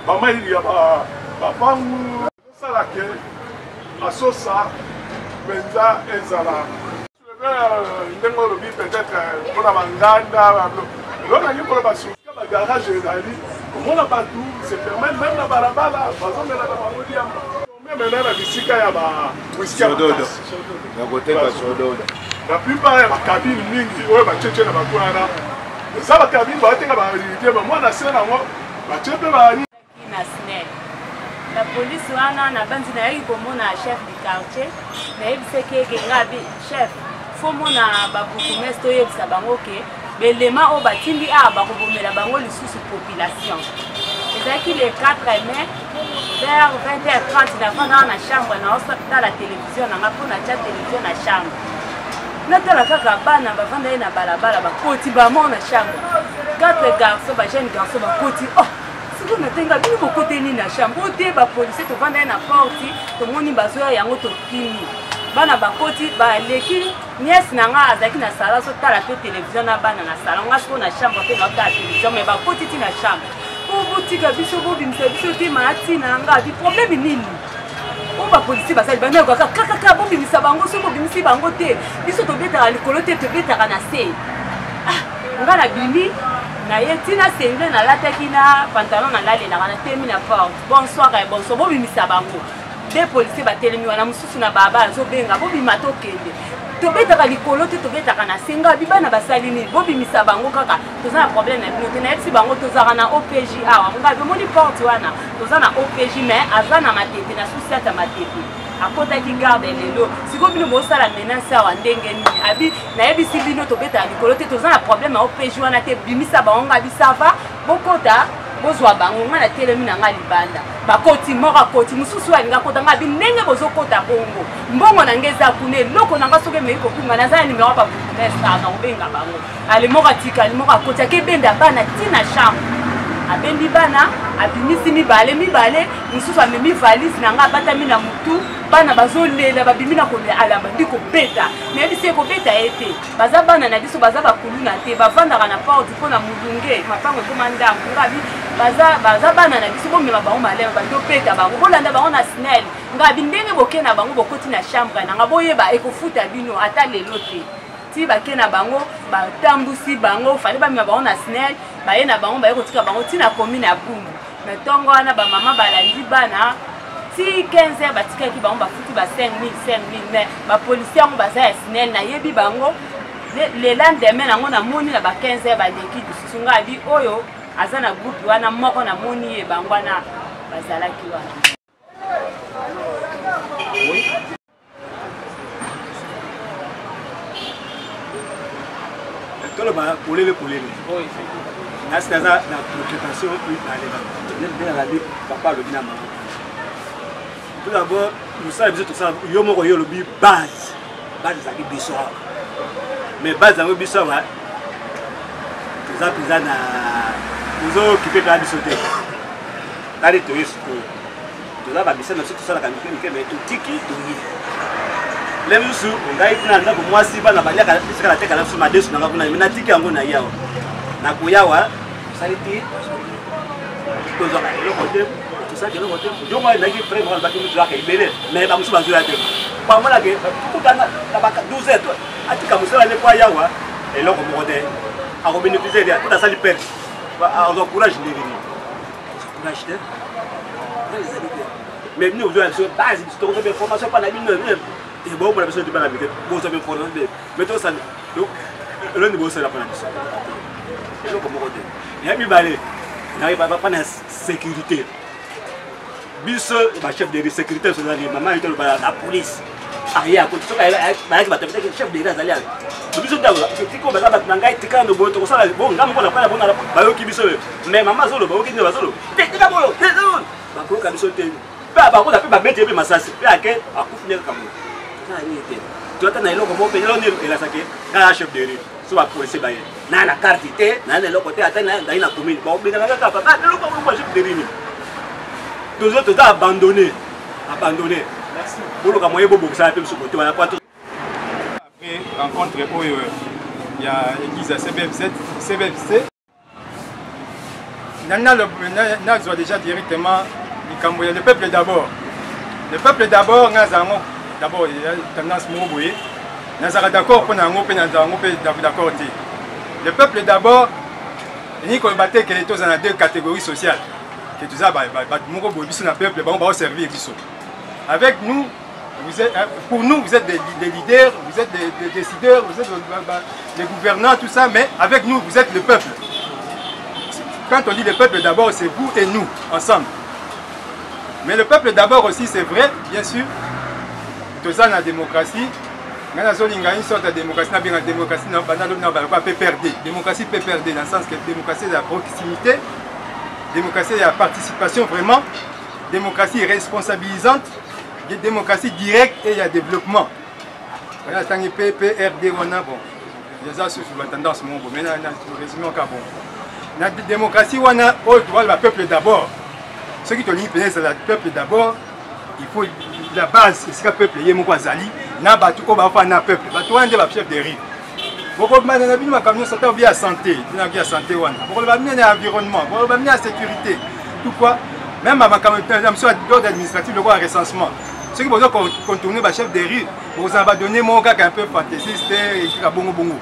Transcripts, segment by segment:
maman il y a papa ça la que à sosa benza ezala ndengo lobi peut-être pour la manganda l'on a eu pour la basu la garage ezali on a pas tout se permet même la barabara par exemple la barabara même la bisika ya ba whisky sododo na côté ba sododo la plupart ya cabine mingi oyo ba cheche na ba kwana ça ba cabine ba tenga ba rivité ba moi na sena moi ba chepe ba ni na snel la police wana na bandi na yaki komona chef du quartier na yebiseke ke ngabi chef fo mona ba bourgmestre oyebisa bango ke belema o batindi a bakobomela bango lisusu population ezalaki le 4 mai vers 20h30 nafanda na chambre na osapita la télévision nanga mpona tia télévision na chambre natala kaka bana bavanda ye na balabala bakoti bamo na chambre 4 garçons bajeune garçon bakoti oh siko natenga bino bokote nini na chambre ote bapolisier tovanda ye na porti tomoni bazoya yango tokimi bana bakoti baleki niesi na nga azalaki na sala azotala mpe télévision na bana na sala nga siko na chambre mpe naotala télévision mais bakoti ti na chambre botika biso bobimisa biso te maatina nga bi problème nini o bapolisier basali banayokaka kakaka bobimisa bango so bobimisi bango te biso tobetaka likolo te tobetaka na se nga na bimi na ye tina sengle nalataki na pantalon nalalelaka na temi na porte bonsoir e bonsoir bobimisa bango de policier batelemi wana mosusu na baba azobenga bobima tokende tobetaka likolo te tobetaka na senga bibana basali nini bobimisa bango kaka toza na problème na bino te nayebisi bango tozaka na OPJ awa nga bemoni porte wana toza na OPJ mais aza na matete na susi ata matete akotaki garde lelo siko bino bosala menace awa ndenge nini abi nayebisi bino tobetaka likolo te toza na problème na OPJ wana te bimisa bango nga bisava bokota bozwa bango nga na telemi na nga libanda bakoti moko akoti mosusu alinga kota nga bi ndenge bozokota bongo mbongo na nge eza kuna eloko na nga soki emei kokunga naza na nimero ya babourgmestre na kobenga bango ale moko atika ali moko akoti akebenda bana ntina chambre abendi bana abimisi mibale mosusu amemi valise na nga abatami na motu bana bazolela babimi na kolela bandi kobeta nayebisi ye kobeta ye te baza bana na biso baza bakuluna te bavandaka na porte mpo na molunge mapango ekoma ndambo ngabi baza bana na biso bomema bango malema bandi opeta bango bolanda bango na snel ngabi ndenge boke na bango bokoti na chambre nanga boyeba ekofuta bino ata lelo te ti bake na bango batambusi bango fali bamema bango na snel baye na bango baye kotika bango ntina commune ya Bumbu me ntongo wana bamama balandi bana ti 15h batikaki bango bafuti ba 5000 mais bapolisier yango baza ya snel nayebi bango le lendemain nango namoni na ba 15h baleki lisusu nga abi oyo aza na groupe wana moko namoni ye bango wana bazalaki wana toloba polele nasi naza na préparation nalela nalobi papa alobi na mama tout d'abord mosala biso tosala yo moko yo olobi base ezalaki biso awa mais base yango biso awa toza mpenza na ozokipe kaka biso te tali toye sikoyo toza babisa na biso tosalaka mike mais totiki toyi le mosusu ngai kuna ndako mwasi bana baliaka esika natekala biso madesu nanga kuna me natiki yango na yawa nakoyawa tosali te tozwaka eloko te tosaki eloko te jongo naki frère moko alobaki tozwaka ebele mais bamosusu bazoya te bamonake kutana na baka 12 heures atika mosala le po ayawa eloko moko te akobénéficie te ata asali perte azwa courage ndenge nini courage te ezali te mais bino ozoya biso base biso tokoza information mpa na bino et bon, la personne de la vie, vous avez fait mais tout ça, l'un de vos c'est la première chose. Et donc, comment on dit? Il y a mis balai, il n'arrive pas à prendre la sécurité. Bis, le chef de sécurité, c'est maman, il était la police. Arrière, quand tu es chef de réseau, mais maman, tu as un logo et la saké, un chef de rue, soit pour essayer bailler. N'a la carte, n'a le côté à la commune. Bon, mais dans la carte, le logo chef de rue. Tous autres abandonné. Merci. Pour le cas, moi, beaucoup ça a pu se côté. Après, rencontre, il y a l'église CBFC. nazwa déjà directement likambo ya le peuple d'abord. Le peuple d'abord ngazango d'abord il y a tendance moboye nazara d'accord pour nango pe nazango pe d'accord te. Le peuple d'abord ni ko batte que tous en deux catégories sociales. Que tout ça ba moko boye biso na peuple ba on servir biso. Avec nous vous êtes, pour nous, vous êtes des leaders, vous êtes des décideurs, vous êtes des gouvernants, tout ça, mais avec nous, vous êtes le peuple. Quand on dit le peuple d'abord, c'est vous et nous, ensemble. Mais le peuple d'abord aussi, c'est vrai, bien sûr. Tout ça, dans la démocratie, il y a une sorte de démocratie, la démocratie peut perdre. Démocratie peut perdre, dans le sens que la démocratie, c'est la proximité, démocratie, c'est la participation vraiment, démocratie responsabilisante, il y a démocratie directe et il y a développement. Il y a PPRD, on a bon. Il y a ça sur la tendance, mais on a résumé encore bon. La démocratie, on a le peuple d'abord. Ceux qui te disent c'est le peuple d'abord, il faut la base, c'est le peuple, il y a mon Zali, n'a pas tout comme un peuple, on est le chef de riz. Beaucoup de gens ont bien santé, bien santé, beaucoup de gens ont environnement, beaucoup de gens ont sécurité, tout quoi. Même à ma d'ordre administratif, le recensement. Ceux qui vont contourner le chef de riz, vous avez donné mon gars un peu fantaisiste et qui a bon bongo.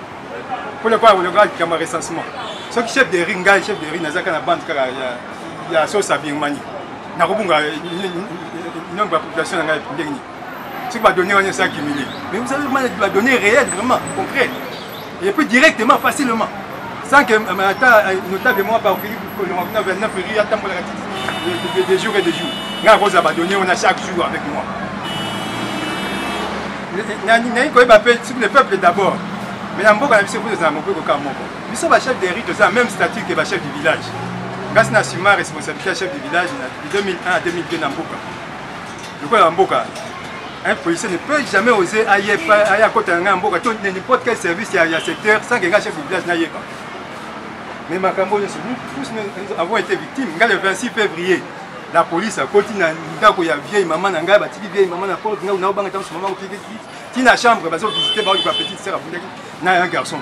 Pour le quoi, vous le regardez comme un recensement. Ceux qui chef de riz, chef de riz, il y a une bande qui a sauce à Birmanie. Il y a une population qui a une ceux qui vont donner ça qui milliers. Mais vous savez, il va donner réel, vraiment, concret. Et puis directement, facilement. Sans que notablement par le 29 février, attendre des jours et des jours. On va donner, on a chaque jour avec moi. Le peuple d'abord. Mais dans beaucoup de choses, vous avez un peu de camp. Nous sommes chef de riz, nous avons le même statut que le chef du village. Quand on a assumé la responsabilité chef du village de 2001 à 2002 dans Mboka. Du coup, dans Mboka, un policier ne peut jamais oser aller à côté de Mboka, n'importe quel service, il y a secteur, sans que le chef du village n'aille pas. Mais ma campagne, nous tous nous avons été victimes. Le 26 février, la police a continué à dire vieille maman, vieille maman, qui n'a chambre, parce que visiter ma petite sœur, un garçon.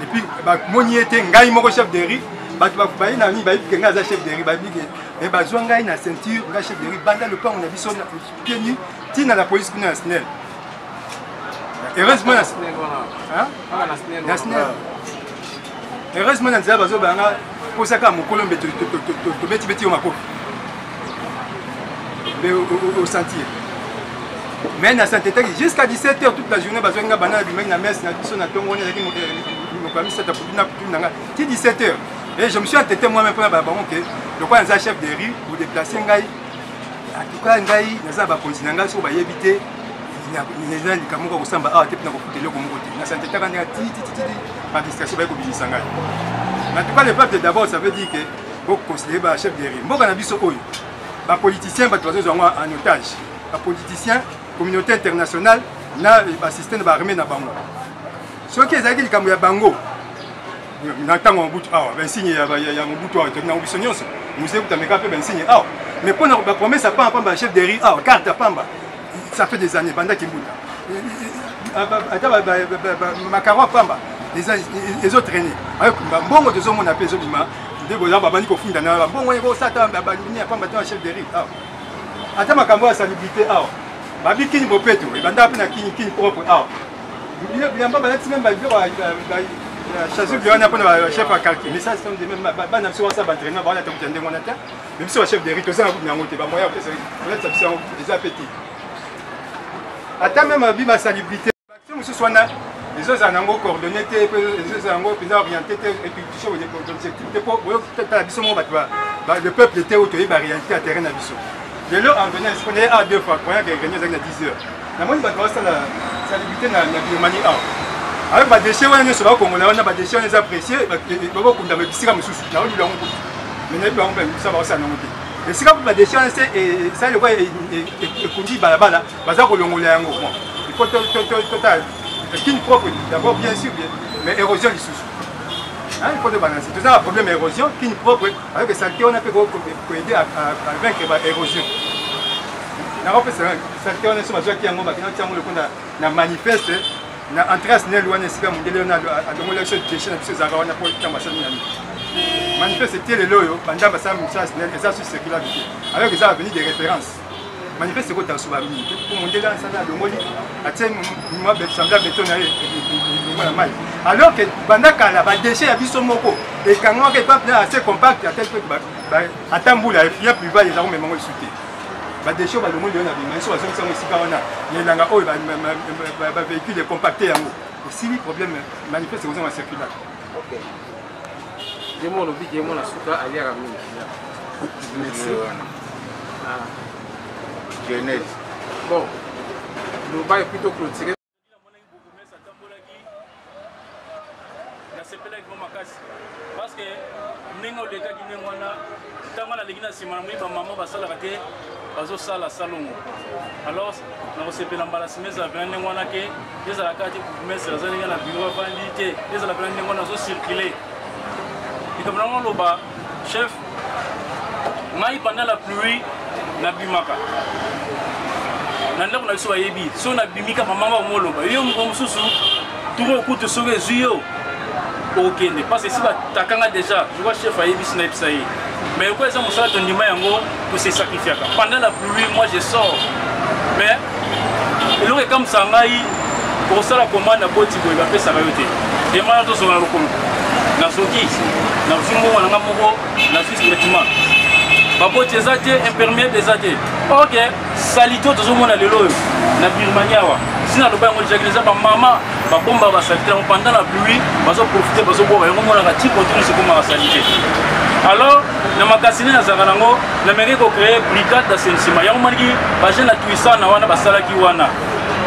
Et puis, mon était un chef de riz, chef de riz, et besoin de ceinture, un chef de riz, banda le plan, on a vu son pied nu, tina la police qui est nationale. Heureusement, heureusement, pour ça, mon colombe, tu au sentier. Mais dans cette état, jusqu'à 17h, toute la journée, je vais aller à la messe, je 17h. Et je me suis entêté moi-même pour que le point de chef de riz pour déplacer un gars. En tout cas, un gars, il y a un policier qui va éviter. Il y a des gens qui vont se faire des choses. En tout cas, le peuple d'abord, ça veut dire que vous considérez le chef de riz. Moi, les politiciens sont en otage. Les politiciens, la communauté internationale, le système armé dans Bango. Ce qui est dit que le Bango, mais pour la promesse à Pamba, chef de riz, carte à Pamba, ça fait des années, Banda Kimbuta. Macaron à Pamba, les autres traînés. Bon, deux hommes, on appelle les autres. Des gens qui ont fait des choses, bon, ils vont s'attendre à chef de riz. Attends, ma caméra, ça l'habilité. Babi qui n'est pas tout, et Banda qui est propre. Il n'y a pas de chasser le chef à calculer. Mais ça, c'est des mêmes. Banam sur ça, entraîner, voilà, tu as mon attaque. Même si le chef de riz, tout ça, vous n'avez pas moyen, peut-être des appétits. Attends, même à ma salubrité. Si ce soit les autres en anglais coordonnés, les autres en anglais orientés, et puis tu sais, le peuple était autorisé par réalité à terrain à Bissau. De là, on venait, on est à 2 fois, on a gagné à 10 heures. La moindre bataille, c'est la salubrité dans la Birmanie. Avec ma déchet, on est sur le Congo, on a des déchets, on les apprécie, et on a des déchets, on a des déchets, on a des déchets, on a des déchets. Et si vous avez des déchets, ça, le roi est conduit par la balle, il faut total. Qui est propre, d'abord bien sûr, mais érosion du sous. Il faut balancer. Tout ça, un problème d'érosion, qui est propre, avec les saletés, on a pu aider à vaincre l'érosion. Saleté, on est sur la manifeste, on a entré à ce niveau, on a déchets, on a c'était le loyo, pendant que ça sur circularité. Alors que ça a venu des références. Manifeste que tu as souvent mis. Pour monter dans ça, alors que pendant que la déchet a vu son moko, et quand on est pas assez compact, à tel point que à Tamboul, il y a plus bas les armes, mais on est sauté. Les déchets, on va le monde, on a des mains, on a les véhicules compactés en haut. Si le problème manifeste, c'est qu'on va circuler. Ok. Je m'en oublie, je m'en souka à l'ère à merci. Genèse. Bon, nous va plutôt clôturer. Parce que ningo de cas qui n'engwana tant la ligne si maman maman va sala kate bazo sala salongo alors na se pela mbala simeza bana n'engwana ke des la carte pour mettre ça ninga na bureau vandité des la bana n'engwana zo circuler et comme non loba chef ngai pendant la pluie na bimaka na ndako na biso yebi so na bimika maman ba moloba yo mususu tout coup de sauver zuyo. Ok, parce que si tu déjà, je vois chef Aïe Bisnaï Psaï. Mais pourquoi est-ce que tu as pour se sacrifier? Pendant la pluie, moi je sors. Mais, il est comme ça, pour ça la commande à Boti, il va faire ça. Et moi, je suis dans le compte. Je suis dans le vêtement. Baboti est imperméable des athées. Ok, salito, tout le monde a le lot. Na Birmania. Si on a le maman, pendant la pluie, on va profiter parce qu'on va continuer. Alors, dans ma cassine, on a créé une brigade d'assainissement. Il y a un jeune Tuissan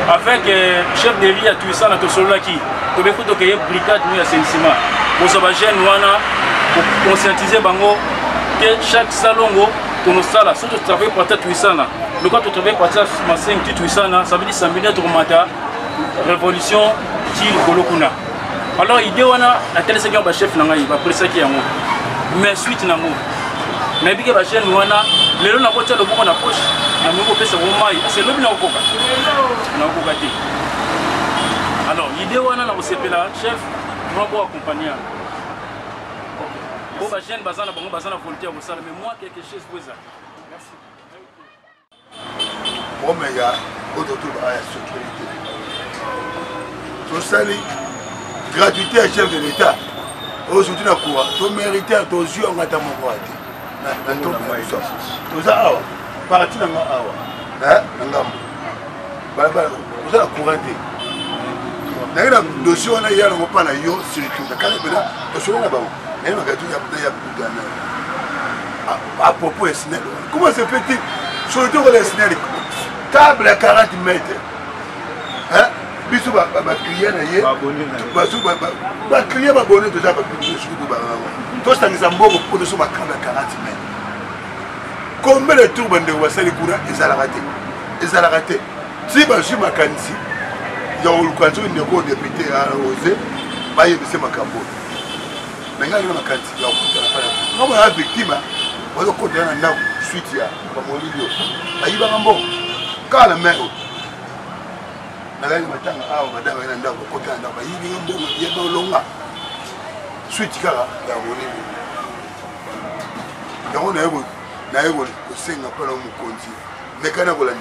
avec le chef de ville à Tuissan à Tosolaki. Il y a une brigade d'assainissement. Pour les jeunes, pour conscientiser que chaque salon, pour nos salles, surtout tu travailles pour Tuissan. Mais quand tu travailles pour ça, ça veut dire 100 millions de révolution qui Kolokuna. Alors, l'idée, on a tel secteur chef Nangaï, va presser qui est en haut. Mais suite Nango. Mais bien que la chaîne, on a les gens qui ont le bon à poche, on a mis ça au maï, c'est le bien au coca. Alors, l'idée, on a aussi la chef, on va accompagner. Pour la chaîne, bazana, bazana volontaire, mais moi, quelque chose pour ça. Merci. Omega, autour de la sécurité. Tout ça, gratuité à chef de l'État. Aujourd'hui, tu mérites à tes yeux en attendant mon droit. Tout ça, parti dans la awa. Vous avez couranté. Dans le dossier, on a eu un repas à Yo, surtout. Quand on a dossier là-bas, il y a un gâteau qui a plus d'un à propos de Snell. Comment se fait-il? Sur le tour de Snell, table à 40 mètres. Hein? Bisous, ma cliente, ma cliente m'a bonné déjà pour que je sois tout ça, nous avons beaucoup de choses à 40 mètres. Combien de tours de Wassali Koura, ils ont raté. Ils ont raté. Si je suis ma candidature, il y a un député à Rosé, il y a un macambo. Mais il y a un candidat, il y a un victime. On va continuer à faire suite à mon vidéo. Il y a un bon. Quand la main, il y a un matin, madame, il y a un côté, il y a un long. Suite à mon vidéo. Il y a un bon. Il y a un bon. Il y a un bon. Mais quand on a un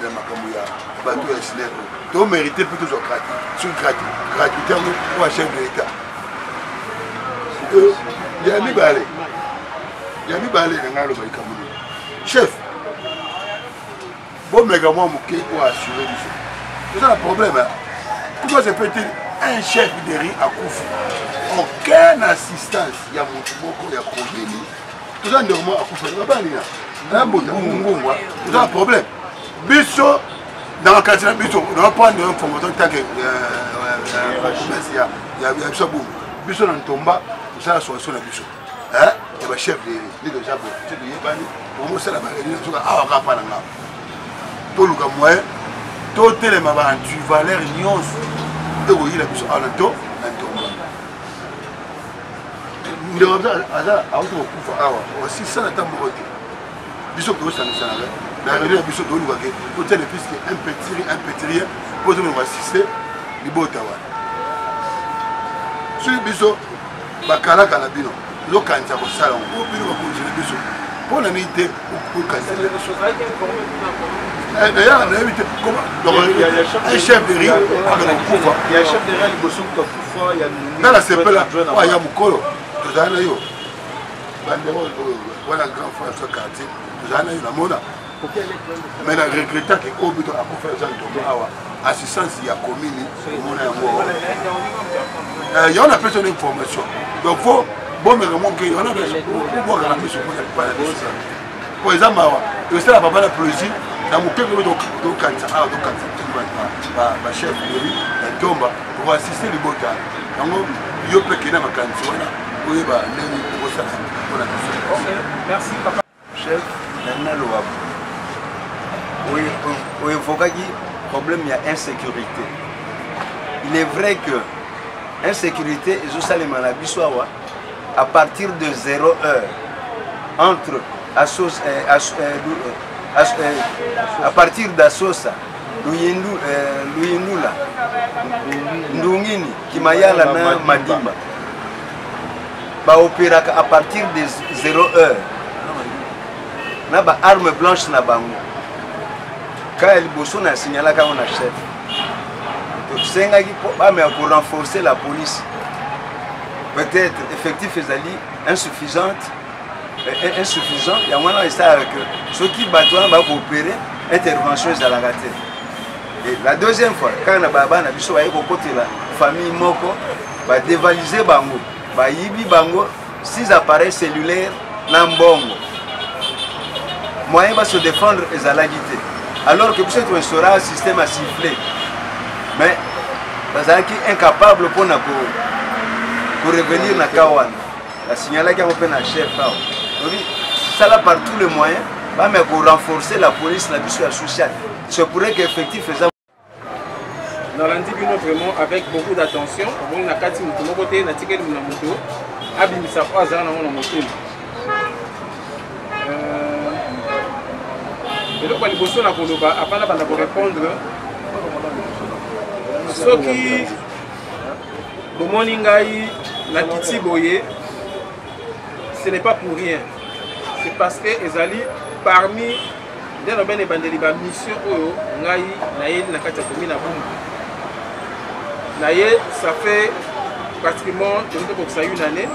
bateau à Snell, tu mérites plutôt sur gratuité pour un chef de l'État. Il y a un balai. Il y a un balai dans le Cameroun. Chef, bon, mais comment on pour assurer du chef? C'est ça le problème. Pourquoi se fait-il un chef de riz à Koufu? Aucune assistance. Il y a mon Tiboko, il y a Kondeli. Tout ça, normalement, à Koufu. Il n'y a pas rien. C'est ça le problème. Bisso, dans le quartier de Bisso, on va prendre un formateur tant que il y a Bisso Boum. Bisso dans le tomba, tout ça, la solution de Bisso. Hein? Il y a un chef de l'île de Jabo. Tu sais, il y a un pour moi, c'est la barrière. Il y a un rapport. Tout le moyen, tout les mabans, tu valeurs, nuances. Et vous voyez la Bisso à l'entour, tomba. Nous devons faire à aussi ça, la table. Bisso, que vous savez, ça n'arrête. La réunion de Bisso, vous voyez, pour tel fils qui est un petit rien, pour nous assister, les beaux tawa. Sur Bisso, Bakala Kalabino. lokanisa kosala ngo bino bakonjele biso mpona nini te okanisa d'ailleurs nayebi te un chef de riz akana kokufa na na sepela oya mokolo tozala na yo bandeko wana grand frère so quartier tozala na yo namona mais na regrettaki oyo bito akofa eza ntombo awa assistance ya commune omona yango yango na pesa na information donc faut bomeka monke wana obwakaka miso mpona biso po eza mawa tosala papa na plaisir na mopepe oyo tokanisa awa tokanisa bachef eri ya ntomba pour assister libota yango yo mpe kende makanisi wana oyeba ndenge okosala mpona biso chef nana loabu oevokaki problème ya insécurité. Il est vrai que insécurité ezosalema na biso awa à partir de 0 heure entre à partir d'Asosa, Luyindula, Ndungini, Kimayala na Madimba. Ba opéraka à partir de 0 heure. Na ba arme blanche na bango. Quand il bosse na signala quand on a chef. Donc c'est pour renforcer la police. Peut-être effectif ezali insuffisant. Il y a moins que ceux qui battent va coopérer, intervention est à la gâte. Et la deuxième fois, quand on a baba na biso aye côté la famille moko va dévaliser bango, va yibi bango 6 appareils cellulaires na mbongo. Moyen va se défendre est à la guité. Alors que vous êtes un système à siffler. Mais vous êtes incapable pour revenir na Kawan. La signalé qu'il y a un chef. Ça là par tous les moyens, mais pour renforcer la police, la mission sociale. C'est pour qu'effectif faisant. Dans l'Andibino vraiment avec beaucoup d'attention, on a 4 minutes de côté, on a tiré de la moto, abimisa pas dans la moto. Et donc, les bosses na koloba, après on va répondre. Ceux qui Bomoningai, la Titi Boye, ce n'est pas pour rien. C'est parce que Ezali, parmi les missions, ça fait pratiquement une année.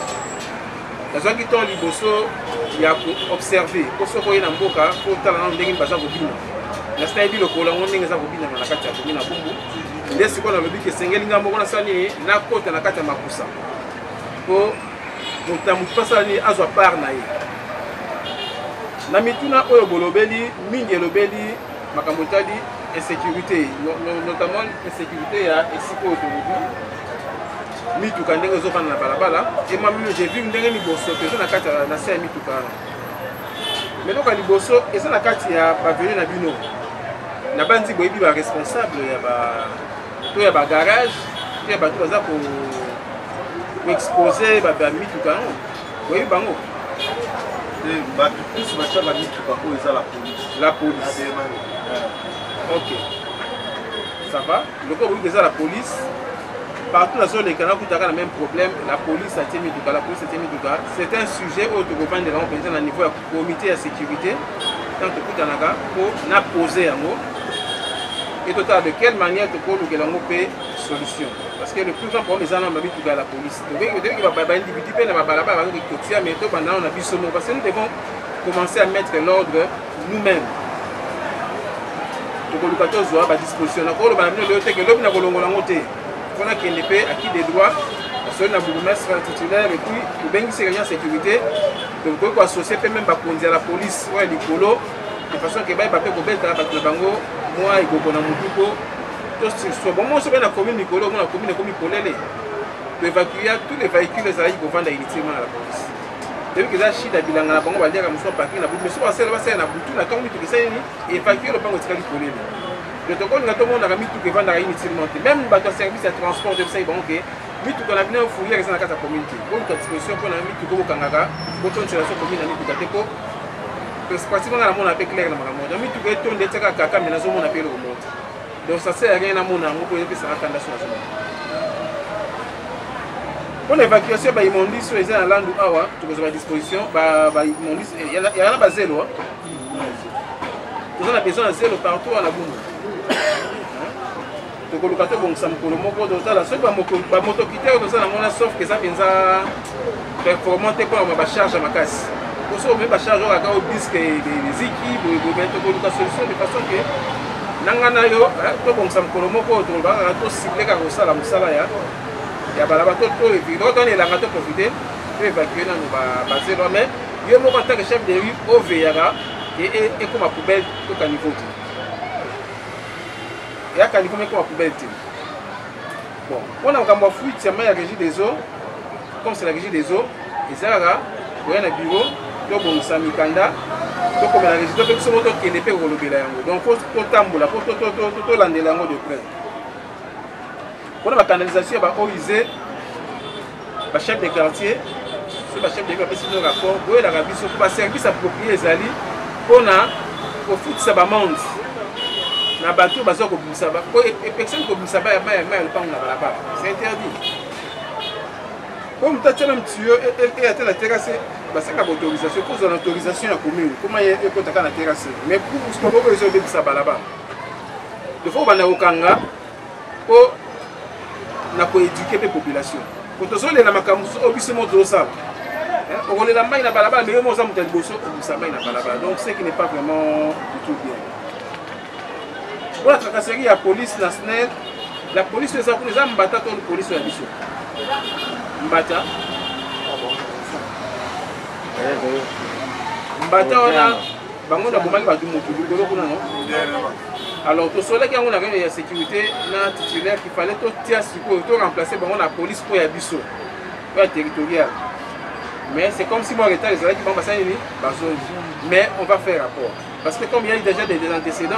Les gens qui sont liboso, il y a observé. Pour ceux qui sont en Boka, il faut que les gens soient bobina. La style de cola, on est bobina dans la carte de bobina bumbu. Les secondes le but que Sengelinga Mokona Sani, na côte na carte makusa. Pour Moutamoutpasani Azwa par naï. Na mituna oyo bolobeli mingi lobeli makamotali insécurité notamment insécurité ya esiko autoroute mituka ndenge ezofana na balabala et moi même j'ai vu ndenge liboso pezo na kati na se mituka mais donc liboso eza na kati ya pavillon na bino na bandi boyebi ba responsable ya ba garage to ya bato baza ko exposer ba mituka boyebi bango. La police. Ok. Ça va. Le coup où la police, partout dans la zone, il y a le même problème. La police a été mise du la police a été mise du c'est un sujet où tu peux prendre au niveau du comité de sécurité. Tant que tu as pour poser un mot. Et de quelle manière tu peux trouver solution. Parce que le plus grand problème, c'est que la police. Donc, il va y individu mais parce que nous devons commencer à mettre l'ordre nous-mêmes. Donc, nous avons à disposition. Nous avons acquis des droits. Nous avons bourgmestre titulaire et puis nous avons une sécurité. Donc, nous avons associé même à la police de façon que nous avons moi et Gokonamutuko. Moi, je suis dans la commune Nicolo, dans la commune Polele. Pour évacuer tous les véhicules qui vont vendre inutilement à la police. Depuis que j'ai chida bilanga na bango balia comme ça parking na bout mais so basela basela na butu na tango mitu keseni évacuer le bango tikali Polele. Le toko na tomo na mitu ke vendre inutilement. Même bateau service de transport de ça bon que mitu kana bina fouiller na kata communauté. Pour ta disposition pour na mitu ko kangaka, pour ton sur la commune na mitu kateko. Parce que pratiquement na mona avec clair na makambo. Na mitu ke tonde tsaka kaka mais na zo mona pe le remonte. Donc ça sert à rien à mon amour pour que ça rende sur la zone. Pour l'évacuation, il m'ont dit sur les landes awa, tu as à disposition, il y en a pas zéro. Nous avons besoin de zéro partout à la boum. Donc le bateau bon ça me colle mon code total. Ceux qui ba moto quitter dans ça la sauf que ça pensa performante pour ma charge à ma casse. Pour ça même charge au disque des équipes de mettre la solution de façon que nangana yo to bon ça me colle mon code to ba to ciblé ka ko sala musala ya. Ya ba la bateau to et puis donc on est là bateau profiter pour évacuer dans ba zéro mais yo mon contact chef de rue au Véara et comme ma poubelle au caniveau. Il y a un caniveau comme ma poubelle. Bon, on a encore fouillé seulement la régie des eaux. Comme c'est la régie des eaux, et ça là, il y a un bureau, donc on s'est mis kanda, donc on a la régie, donc on s'est mis qui n'est pas relevée là. Donc il faut tambour là, pour tout l'année là de près. On a la canalisation, on a usé, le chef de quartier, le chef de quartier, c'est le rapport, pour la rabis, pour le service approprié les alliés. On a au foot ça monde na bateau bazo ko bimisa ba ko personne ko bimisa ba ya le pang na balaba c'est interdit comme tu as même tuyau et à la terrasse ba ça ka autorisation pour une autorisation à commune comment y ko ta na terrasse mais pour ce qu'on veut les bimisa balaba il faut bana okanga ko na ko éduquer les populations pour to les na makamu obisemo do ça. On est là, mais on donc ce qui n'est pas vraiment du tout bien. Pour la tracasserie, la police nationale, la police les a mbata la police la mission. Mbata. Mbata on a bango na bomaki batu mutu golo kuna non. Alors to sola ki on a la sécurité na titulaire qu'il fallait tout tirer pour remplacer bango la police pour ya biso. Pour la territoriale. Mais c'est comme si moi j'étais les qui vont passer mais on va faire rapport. Parce que comme il y a déjà des antécédents,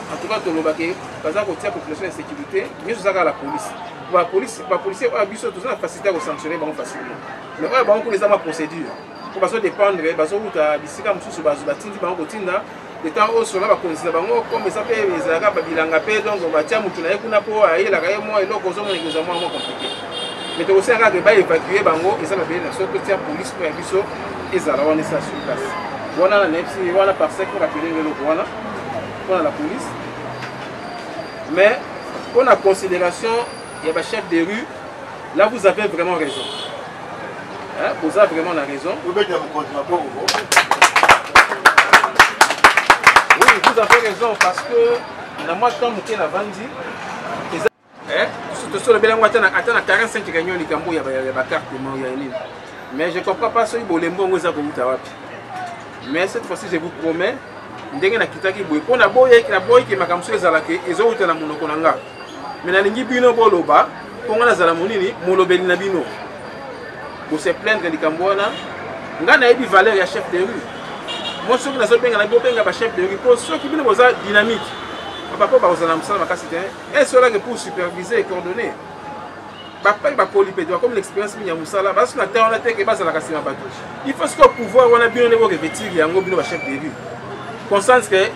en tout cas, par exemple, la population de sécurité, mieux ça la police. La policier a besoin de faciliter à sanctionner facilement. Mais on les a ma procédure. Pour que dépendre, les temps où sur la comme ça fait les arabes, donc on va tirer compliqué. Mais tu aussi un débat évacué bango et ça va bien la police pour la biso et ça on est ça sur place. Voilà la nepsi, voilà par ça qu'on appelle le voilà. Voilà la police. Mais pour la considération, il y a le chef de rue. Là vous avez vraiment raison. Hein? Vous avez vraiment la raison. Oui, vous avez raison parce que la moi quand vous la vandi. Sur le bilan, attends 45 réunions de Cambo, il y a la carte de Montréal. Mais je ne comprends pas ce que vous avez dit. Mais cette fois-ci, je vous promets, vous avez dit que vous avez dit que vous avez dit que vous avez dit que vous avez dit que vous avez dit mais na lingi bino boloba ponga na zala monini molobeli na bino bo se plaindre de Cambona nga na yebi valeur ya chef de rue moi soki na so benga na bo benga ba chef de rue pour ceux qui bino boza dynamique papa ba ozana msala makasi te et cela que pour superviser et coordonner papa ba kolipé comme l'expérience minya musala parce que na terre on a te que basa la kasi na bato il faut ce que pouvoir wana bino nebo revêtir yango bino ba chef de rue conscience que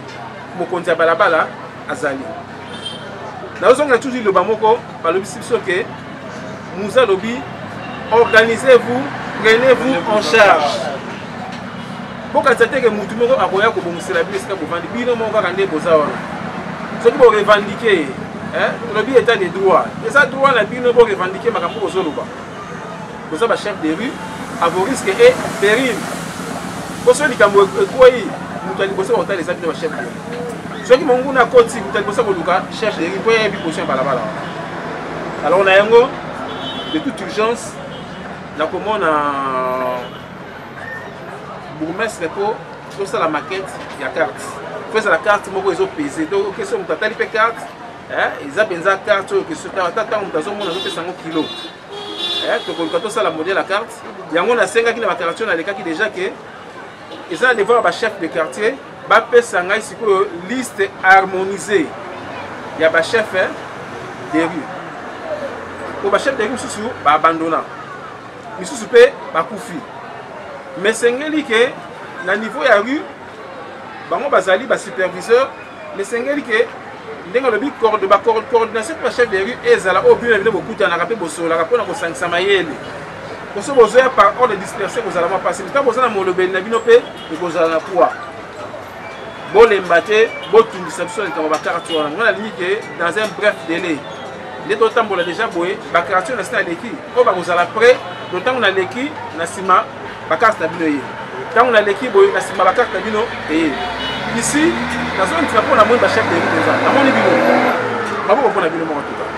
mokonzi ya balabala azali. Nous avons toujours le Bamoko, par le que nous allons organisez-vous, prenez-vous en charge. Pour que vous ayez la vie, ce que vous revendiquez, le état des droits. Et ça, droit, vous revendiquer ma campagne aux Zoloba. Vous avez un chef de rue, à vos risques et périls. Pour ceux qui ont été les habits de chef de rue. Ceux qui m'ont dit que si vous avez cherche des positions par là-bas. Alors on a un mot de toute urgence. Là comme on a bourgmestre pour tout ça la maquette, il y a carte. Fait la carte, moi ils ont pesé. Donc ok si on t'a talipé carte, ils ont pensé carte que ce temps on a besoin de 100 kilos. Donc quand on ça la modèle la carte, il y a on a 5 qui na carte na les cas qui déjà que ils ont devant le chef de quartier. Bapé Sangai c'est une liste harmonisée. Il y a un chef de rue. Pour le chef de rue, il va abandonner. Il va couper. Mais c'est que, à niveau de la rue, il y a un superviseur. Mais c'est que, il y a une coordination pour le chef de rue. Et il y a beaucoup de choses. Il y a beaucoup de choses. Parce que vous avez par ordre dispersé, vous allez passer. Quand vous avez un molobé, vous avez un poids. Bon, les matés, bon, tout une déception, quand on va caractériser. On a dit que dans un bref délai, les deux temps, on a déjà boué, la caractérisation est l'équipe. Quand vous allez après, le temps on a l'équipe, on a sima, la carte est bien. Quand on a l'équipe, on a sima, la carte est bien. Ici, dans une zone, on a moins de chef de l'île. On a moins de bureau. On a moins de bureau en tout cas.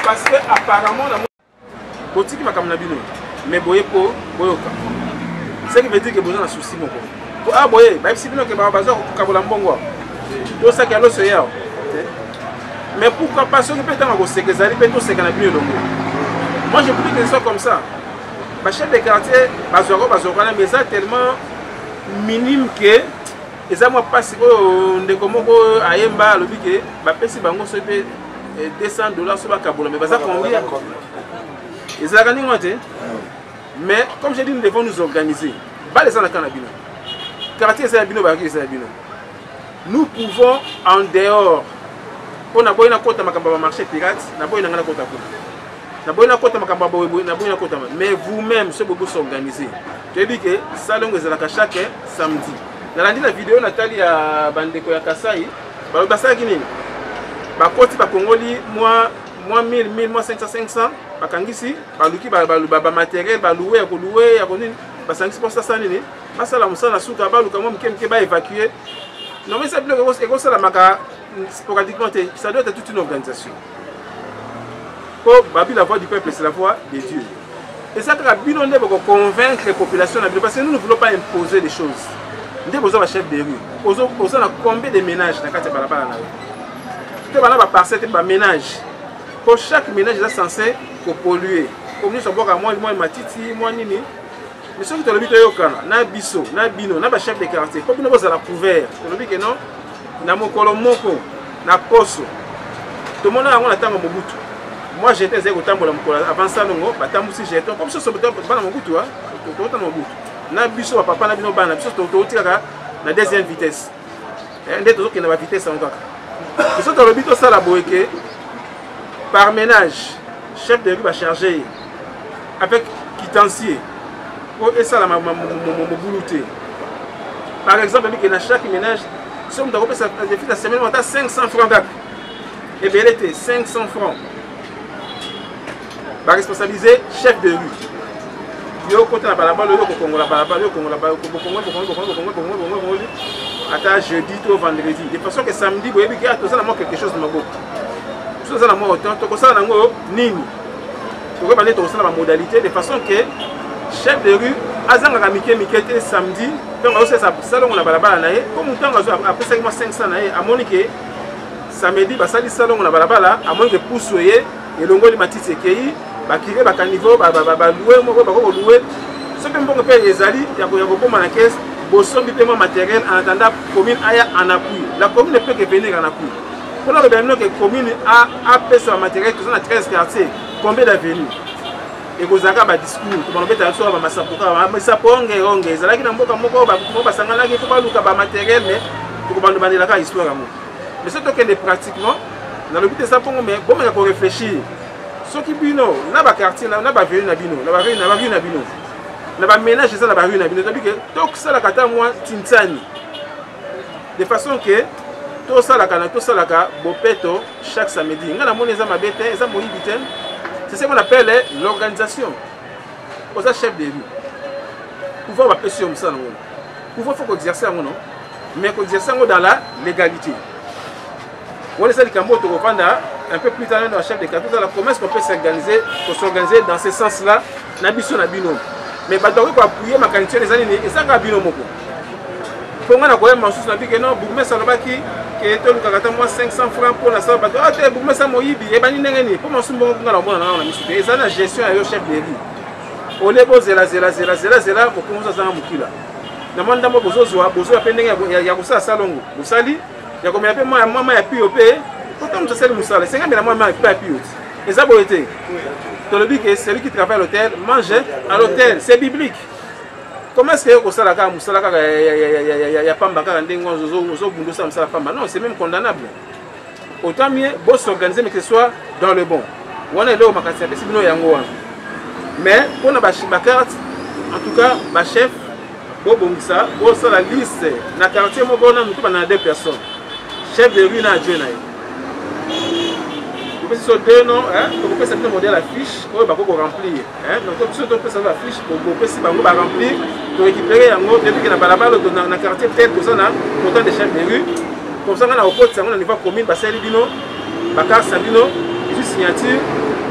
Parce que apparemment, on a boutique qui m'a comme nabino, mais boye pour boyoka. C'est qui veut dire que besoin d'un souci mon ko. Ah boye, bah si bino que ba bazar ko kabola mbongo. To ça que allo se ya. Mais pourquoi pas ceux qui peut être se que ça peut tout se kana bien longo. Moi je prie que ce soit comme ça. Ba chef de quartier bazoro mais ça tellement minime que et ça moi pas si ndeko moko ayemba lobi que ba pesi bango so pe $200 sur la Kabola, mais ça combien? Et ça gagne moins. Mais comme j'ai dit, nous devons nous organiser. Pas les gens à Canabino. Quartier c'est Abino, Barrier c'est Abino. Nous pouvons en dehors. On a beau une côte à Makamba marché pirate, n'a pas une côte à côte. N'a pas une côte à Makamba n'a pas une côte à. Mais vous-même, ce que vous s'organiser. Je dis que ça longue est à chaque samedi. Dans la vidéo, Nathalie a Bandeko ya Kasai. Bah Guinée. Bah côté ba Congoli moi 1000 moi 500 ba kangisi ba luki ba matériel ba louer ya konini ba sangisi pour ça nini ba sala musala suka ba luka moi mke ba évacuer non mais ça bloque et ça la maka sporadiquement ça doit être toute une organisation pour babi la voix du peuple c'est la voix de Dieu et ça que bino ndé pour convaincre les populations parce que nous ne voulons pas imposer des choses ndé besoin ba chef de rue ozo na combien de ménages na kati balabala na ba parcelle ba ménage pour chaque ménage est censé polluer comme nous sommes à moi matiti moi nini mais ce que tu le bito yokana na biso na bino na ba chef de quartier comme nous vous à la couvert tu le que non na mokolo moko na poso tout le monde a un tango mobutu moi j'étais zéro tambola mokolo avant ça non ba tambusi j'étais comme ça bana mobutu hein to to mobutu na biso papa na bino bana biso to tika na deuxième vitesse ndé to na ba vitesse en kaka ce que le bito ça la boeke par ménage chef de rue va charger avec quitancier pour et ça la boulouté par exemple dans chaque ménage si on doit ça depuis la semaine on a 500 francs et bien était 500 francs va responsabiliser chef de rue yo côté la balabala yo ko la balabala yo ko la attends jeudi au vendredi de façon que samedi vous voyez que tout ça n'a quelque chose de mabo tout ça n'a pas autant tout ça n'a nini pour que tout ça la modalité de façon que chef de rue azanga mikete samedi donc aussi ça salon la balabala na comme temps après 500 na a monique samedi ba sali salon la balabala a monique poussoyer et longoli matiti ekei ba kire ba caniveau ba louer moko ba ko louer ce que mbongo pe ezali ya ko koma na caisse bosombi paiement matériel en attendant commune aya en appui la commune ne peut que venir en appui pour la que la commune a payé son matériel tout ça dans 13 quartiers combien d'avenue et que zaka ba discours to ba beta so ba masapoka ba saponge onge ezalaki na mboka moko ba sangana ki ko ba luka ba matériel mais to ba ndobandela ka histoire yango mais c'est que pratiquement dans le but de ça pour mais bon mais ko réfléchir ce qui bino na ba quartier na ba avenue na bino na ba rue na bino na ba ménage ça na ba rue na bino donc que donc ça la kata moi tintani de façon que tout ça la bopeto chaque samedi ngana moni za mabete za moyibiten c'est ce qu'on appelle l'organisation aux chefs de rue pouvoir va passer comme ça non pouvoir faut exercer non mais exercer dans la légalité on essaie de cambo to reprendre un peu plus tard dans la chef de quartier la promesse qu'on peut s'organiser dans ce sens là na biso na bino mais ba doit appuyer ma qualité les années et ça ga bino moko pour moi na ko yema sous na bi que non bourgmestre salobaki que to lukaka moi 500 francs pour la salle bato ah te bourgmestre moyibi e bani ndenge pour moi sumbo ko ngala mona na misu et ça la gestion ya yo chef de rue ole bo zela ko konza zanga mukila na manda mo bozozwa pe ndenge ya kusala salongo busali ya ko mepe mama ya POP pourtant nous ça musala 50 000 mama ya POP et ça bo été to le dit que celui qui travaille à l'hôtel mange à l'hôtel c'est biblique. Comment est-ce que vous savez que pamba non, c'est même condamnable. Autant mieux, vous s'organiser, mais que ce soit dans le bon. wana eloko makasi apesi bino yango wana mais mpona bacarte en tout cas bachef bobongisa bosala liste na quartier moko wana motu bana 2 personnes chef de rue na adjoint na ye opesi so 2 noms tokopesa bino modèle affiche oyo bako koremplir donc biso topesa ba affiche bopesi bango baremplir torécupéré yango depuis na balabala na quartier peut-être toza na autant de chef de rue comme ça na okotisa yango na niveau commune basali bino bakarsa bino ezwi signature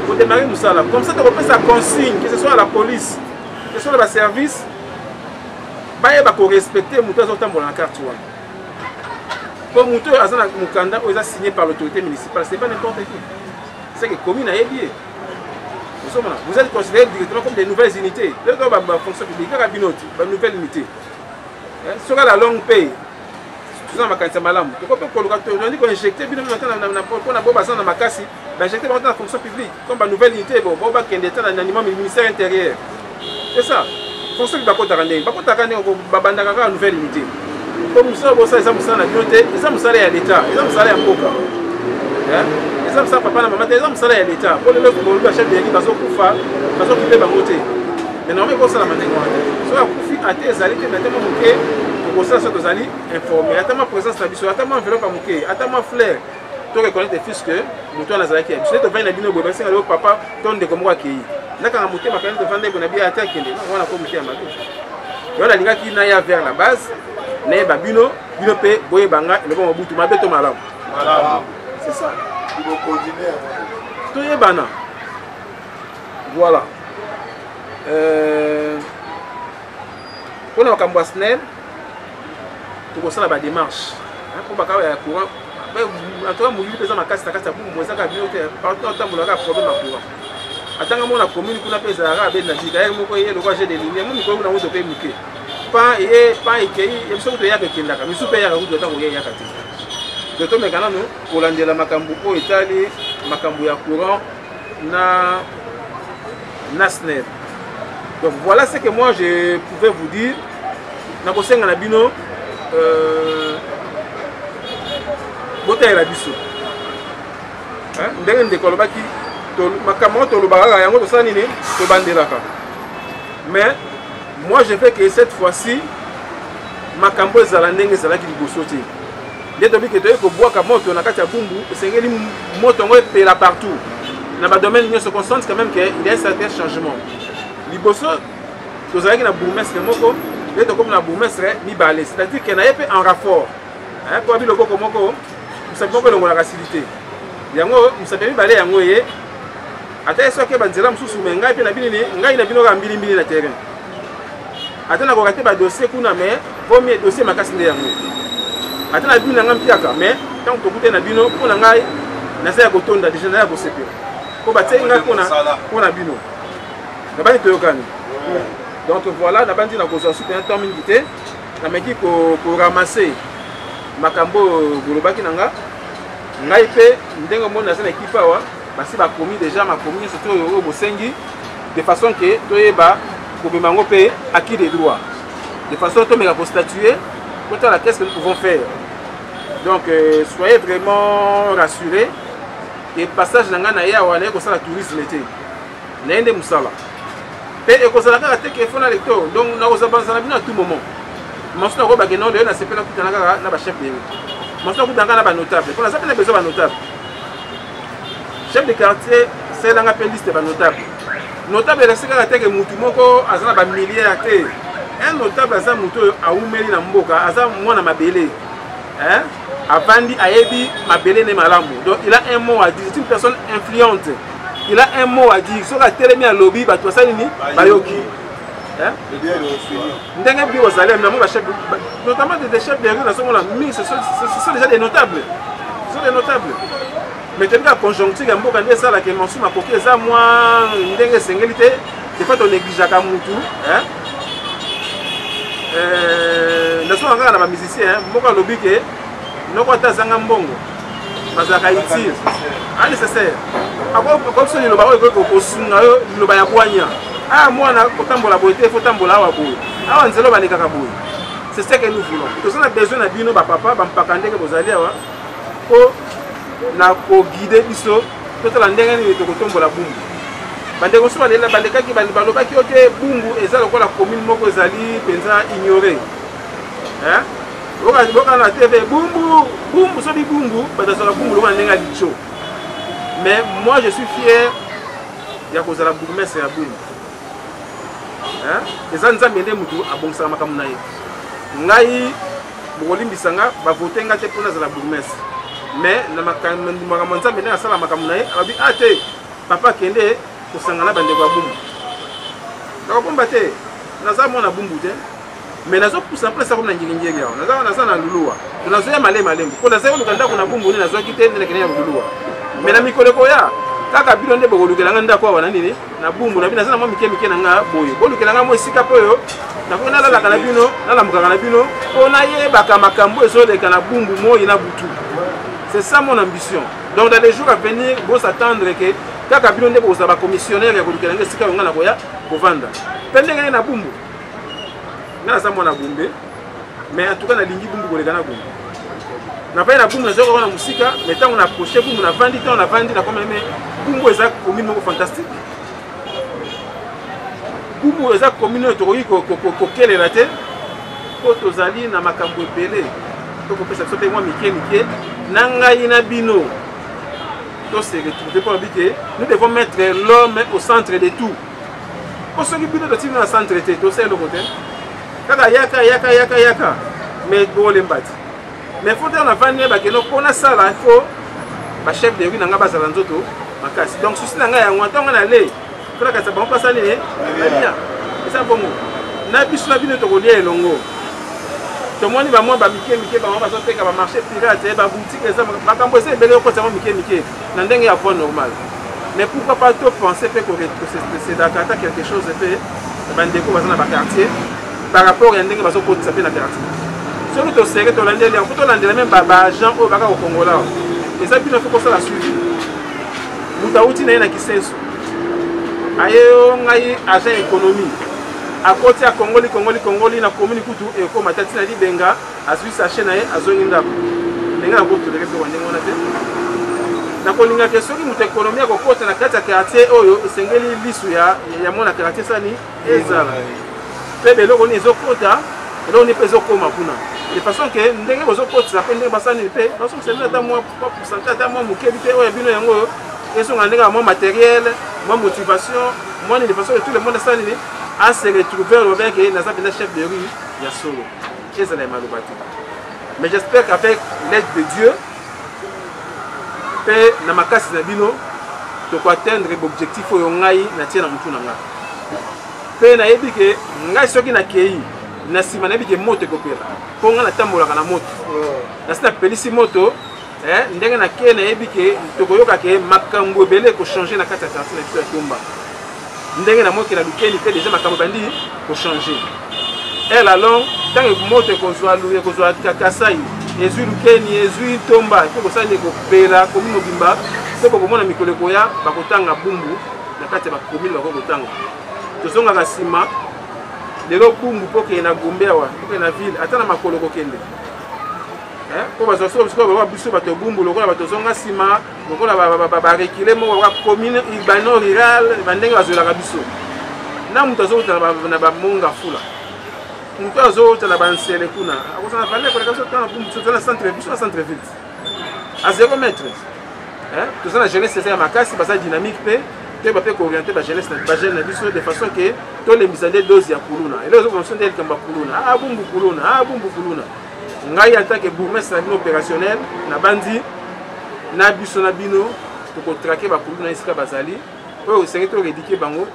pour démarrer mosala comme ça tokopesa consigne que ce soit à la police que ce soit ba service bayeba korespecte moto azotambola na carte wana po moto aza na mokanda oyo eza signé par l'autorité municipale c'est pas n'importe qui c'est que commune ayebi ye vous êtes considérés directement comme des nouvelles unités donc ba fonction publique kaka binoti ba nouvelle unité soka la longue paye toza makanisa malamu tokope koluka tondi ko injecter bino na pona bo baza na makasi ba injecter ba na fonction publique comme ba nouvelle unité bo ba kende ta na niveau ministère intérieur c'est ça fonction publique bakotaka ndenge babandaka kaka nouvelle unité comme mosala bosala eza mosala na bino te eza mosala ya l'état eza mosala ya mboka eza mosala papa na mama te eza mosala ya l'état po lelo bolobi bachef de yaki bazokufa bazokupe bango te mais normalement ekosalama ndenge wana te soki akufi ate ezali te natema moke okosala so tozali informé ata ma présence na biso ata ma enveloppe ya moke ata ma fleur to reconnaître fiske moto wana azalaki ya biso tovandi na bino boye basenga leo papa to ndeko moko akei nakanga motema kandi tovandi boye na biya ate akende wana ko moke ya mabe yo nalingaki naya vers la base nayeba bino mpe boyebanga eloko mobutu mabe to malamu c'est ça toyebana voilà mpona makambo ya snel tokosala badémarche mpo bakaba ya courant atoka molili mpe eza makasi na kati ya bumu ezaka bino te partout otambolaka problème ya courant atanga mona commune kuna mpe ezalaka abeli na jika yaki moko ye lokwa je de ligne mo mikolo nango tope moke pan eye pan ekei biso kutu eyaka ekendaka misu mpe eyaka kutu otango ye eyaka te to tomeka nano kolandela makambo oyo etali makambo ya courant na snel donc voilà ce que moi je pouvais vous dire nakosenga na bino botalela biso ndenge ndeko alobaki makambo tolobaka yango tosala nini tobandelaka mais moi je veux que cette fois-ci makambo ezala ndenge ezalaki liboso te nde tobi ke toyei kobwaka moto na kati ya bumbu esengeli moto yango epela partout na badomaine nyonso consciente quand même que il y a un certain changement liboso tozalaki na bourgmestre moko nde tokomi na bourgmestre mibale c'est-à-dire ke na ye mpe en rapport po abi loboko moko mosapi moko elongolaka sili te yango mosapi mibale yango ye ata ye soki banzela mosusu me ngai mpe na binini ngai na bino kaka mbilimbili na terrain ata nakoka te badossier kuna mais vomi dossier makasi nde yango ata na bino na ngai mpiaka mais ntango tokute na bino mpo na ngai naza ya kotonda deja naza ya kosepela po batie ngai mpona bino nabandi toyokani donc voilà nabandi na kozwa soutenir temps mingi te nameki koramase makambo bolobaki na nga ngai mpe ndenge omoni naza na ekipe awa basi bakomi déjà makomi nyonso to oyo bosengi de façon ke toyeba kobema yango mpe acquis des droits de façon tomeka kostatuer kotala qu'est-ce que nous pouvons faire donc soyez vraiment rassurés et passage na ngai na ye awa naye kosala tourisme te naye nde mosala mpe ekozala kaka te ke fona lecteur donc nakozabanza na bino à tout moment mosu na kobakenda oyo nasepela kutana kaka na bachef de mosu na kutana kaka na banotable mpo naza mpe na besoin banotable chef de quartier selanga mpe liste banotable notable elasi kaka teke mutu moko aza na bamilliare te un notable aza mutu oyo awumeli na mboka aza mwana mabele avandi ayebi mabele ne malamu donc il a un mot à dire c'est une personne influente il a un mot à dire soki atelemi alobi bato basali nini bayoki ndenge bi ozali namo bachef notamment des chefs de rue nazomona mingi ce sont déjà des notables ce sont des notables mais tebika conjoncture ya mboka nde esalaka monsu makoki eza mwa ndenge esengeli te de fait onégligeaka mutu nazomona kaka na bamusicien moko alobi ke noko ata azanga mbongo bazalaka utile anécessaire akobiso liloba oyo ekoki kosunga yo liloba ya bwanya mwana kotambola boye te fotambola awa boye awa nzela balekaka boye c'est ce que nous voulons toza na besoin na bino bapapa bampaka ndenge bozali awa po na koguide biso totala ndenge nini tokotombola bumbu bandeko so balela balekaki balobaki ote bumbu eza lokola commune moko ezali mpenza ignoré boka na TV bumbu sobi bumbu batazala bumbu lokola ndenge ya licho. Mais moi je suis fier ya kozala bourgmestre ya bumbu eza nzambe nde mutu abongisaka makambo na ye ngai bokolimbisanga bavote nga te mpona azala bourgmestre mais na makambo nzambe nde asala makambo na ye alobi te papa akende kosangana bandeko ya bumbu nakobomba te naza mwana bumbu te mais nazopusa mpona komi na ngingingiri awa naza na luluwa nazoya malembo mpo naza oluka ndako na bumbu nde nazwaki te nde nakende ya luluwa mais na mikolo koya kaka bino nde bokolukelanga ndako awa na nini na bumbu na bino naza na mwa mike na nga boye bolukelanga mwa esika mpo oyo nakoki nalalaka na bino nalamukaka na bino mpo nayebaka makambo ezoleka na bumbu moi na butu. C'est ça mon ambition. Donc dans les jours à venir vous s'attendre que kaka bino nde bokozala bacommissionnaire ya kolukelanga esika oyo nga na koya kovanda mpe ndenge na bumbu nga naza mwana bumbe mais en tout cas nalingi bumbu koleka na bumbu napai na bumbu nazoka wana mosika mais ntango na proche bumbu navandi ntango navandi nakoma eme bumbu eza commune moko fantastique bumbu eza commune oyo tokoki kokelela te mpo tozali na makambo ebele tokopesa biso mpe mwa mike na ngai na bino se retrouver pour habiter. Nous devons mettre l'homme au centre de tout. Pour ceux qui veulent de tirer dans le centre de tout, c'est le côté. Kaka yaka. Mais pour les battre. Mais il faut dire la vanne que nous on a ça là, il faut le chef de rue n'a pas à l'anzoto. Donc si n'a pas on attend on aller. Pour que ça va pas aller. Bien. C'est ça bon. Na biso na bino to kolia elongo. To moni ba moi ba mike ba moi ba so teka ba marché pirate ba boutique ça makambo c'est belé ko ça mike na ndenge ya point normal. Mais pourquoi pas tout penser que c'est d'accord quelque chose fait bandeko ba na ba quartier par rapport à ndenge ba so ko tsape na quartier. Sur le serré to landé les photo landé même ba agent au baka au Congo là. Et ça bino faut ko ça la suivi. Mutauti na kisenso. Ayo ngai agent économie. À côté à Congoli na commune kutu et comme matati na libenga azui sa chaîne na azongi ndako ndenge na koto leke ko ndenge wana te na kolinga ke soki mutu économie ko kota na kati ya quartier oyo esengeli lisu ya mona quartier sani ezala pe beloko ni ezokota eloko ni pe ezokoma kuna de façon que ndenge bozokotisa pe ndenge basani pe baso sema ta moi pourcentage ta moi mukebi pe oyo bino yango esonga ndenge mo matériel mo motivation moi ni de façon que tout le monde sani à se retrouver avec un chef de rue, il y a solo. Et ça mais j'espère qu'avec l'aide de Dieu, na makasi na bino, tu peux atteindre l'objectif où on a na tia na mutu na nga. Pe na yebi ke ngai soki na kei na sima na yebi ke moto ekopela. Po nga na tambolaka na moto. Na sina pelisi moto, ndenge na ke na yebi ke tokoyoka ke makambo ebele ko changer na kati ya quartier na biso ya Tumba. Ndenge na moki na lukeni pe déjà makambo bandi ko changer. Elle along tant que moto kozwa luye kozwa kakasai ezui lukeni ezui Tomba ko ça ne ko pela ko mobimba se ko mona mikolo koya bakotanga bumbu na kati ba komile bakotanga. Tozonga ka sima lelo bumbu poke na Gombe awa poke na ville atana makolo ko kende. Ko bazo so ba biso bato bumbu lokola bato zonga sima lokola ba reculer mo ba commune urbano rural bandenge bazola ka biso na mutu azota na ba monga fula mutu azota na ba nsele kuna akosana fale ko ka so tana bumbu so na centre biso na centre ville à 0 mètre tout ça la jeunesse c'est makasi basa dynamique pe te ba pe ko orienter ba jeunesse ba jeune na biso de façon que to les misande dose ya kuluna et les autres sont des kamba kuluna bumbu kuluna ngai en tant que bourgmestre opérationnel na bandi na biso na bino to traquer ba kuluna isika bazali oyo senge to rédiquer bango